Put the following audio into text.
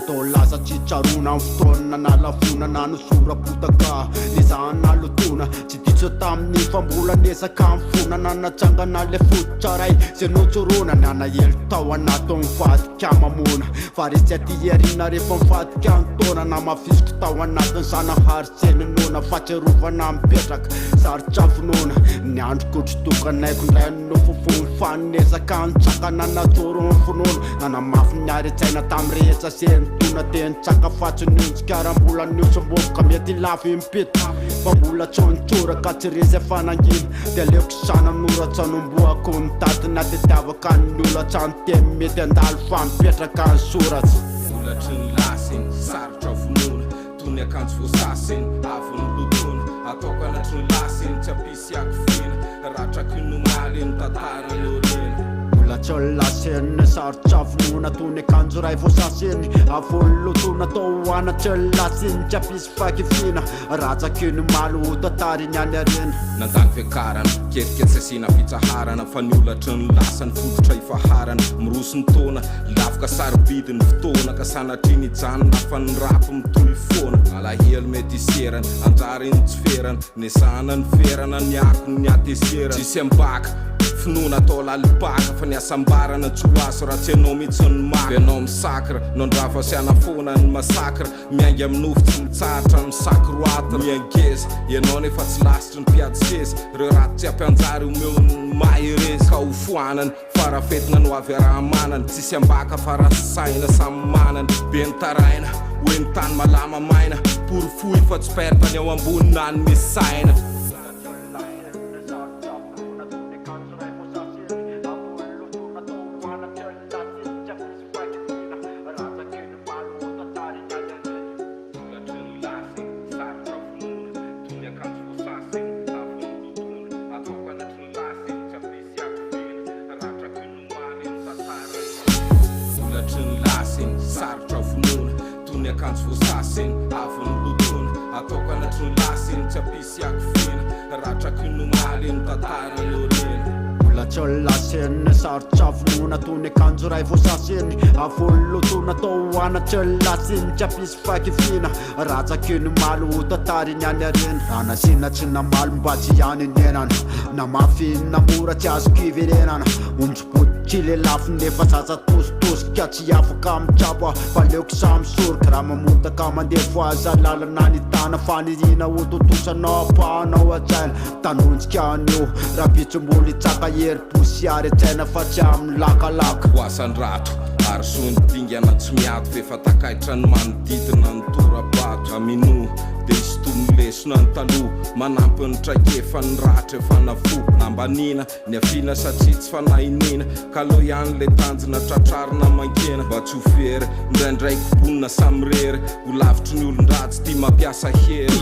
atao lasa tsitsarona amin'ny fotoana nalafona nosorapotaka izana lotona tsy ditso tamin'ny fambolanezaka amin'ny fonana natsangana le fototsaray zay notsorona nanahelo tao anato mivadika mamona fa resy aty arina rehefa mivadika antaona na mafisiko tao anatiny zanahary senonona fahatsiarovana mipetraka sarotra finona ny androkotry tokanaiko ndray nofofony faninezaka antsakana natsoro ny finona nanamafy niary tsaina tamy rehetsa senotona tenitsaka fatsinontsika raha mbola niotsom-bovoka mety lafy mipety fa mbola tsonitsoraka tsy rezy fanangina de aleoko sana noratsanomboako ny tatina tetiavaka ny olatsany temy mety andalo fa mipetraka ny soratsy olatry ny lasiny sarotra vonona tony akanjo voasasiny avony lotona ataoko anatry ny lasiny tsy ampisy akofina ratraky nomaly ny tantara lorena latsolasenny sarotra vonona tony akanjo ray voasasiny avony lotona tao anatsolatsiny tsy ampisy fakifina ratsaky ny malo tantariny any arena nandany fiakarana keriketsy asina fitsaharana fa ny olatry ny lasany fototra ifaharana mirosony tona lafika sarobidiny fotoana ka sanatriny ijanona fa ny rapy mitoy foana alahelo mety iserana anjary ny tsy ferana nesana ny ferana ny akony ny ateserana tsisy ambaka finona atao lalipaka fa niasambarana tsy oaso raha tsy anao mihitsy ny maka ianao misakra nondrafa siana fona ny masakra miaingy amin'ny ofo tsy mitsaratra ny sakroata miangeza ianao nefa tsy lasitry ny mpiadiseza reo raty tsy ampianjary omeo ny maheresy ka hofoanany farafetina no avy arahamanany tsisy ambaka fa rasaina samy manany be ny taraina hoe ny tany malama maina porofoy fa tsy pertany ao ambonina ny misaina sarotra vonona tony akanjo voasasiny avony lotona ataoko anatry ny lasiny tsy ampisy akofina ratraky nomaly ny tantara lorena latsolasenny sarotra vonona tony akanjo ray voasasiny avony lotona tao anatsolatsiny tsy ampisy fakifina ratsaky ny malo tantariny any arena anasina tsy namaly mba tsy ihany nenana namafina mora tsy azoko iverenana onjoboditsy le lafiny nefa zaza tositosika tsy afaka mitsabo fa leoko samy soroka raha mamotaka mandevo aza lalana ny tana fanirina ototosanao apahanao atsaina tanontsika anio raha pitsomboly tsaka hery posiary atsaina fa tsy amin'ny lakalaka hoasandrato ary sony dingana tsy miato fefa takaitra ny manodidina ny torabato amino de isotomy lesona ny taloha manampy ny traikefa ny ratra efa nafo nambanina ny afina satria tsy fanahinina ka lo ihany le tanjona tratrarina mankena mba tsy hofery ndraindray kobonina samy rery ho lavitry ny olon-dratsy tia mampiasa hery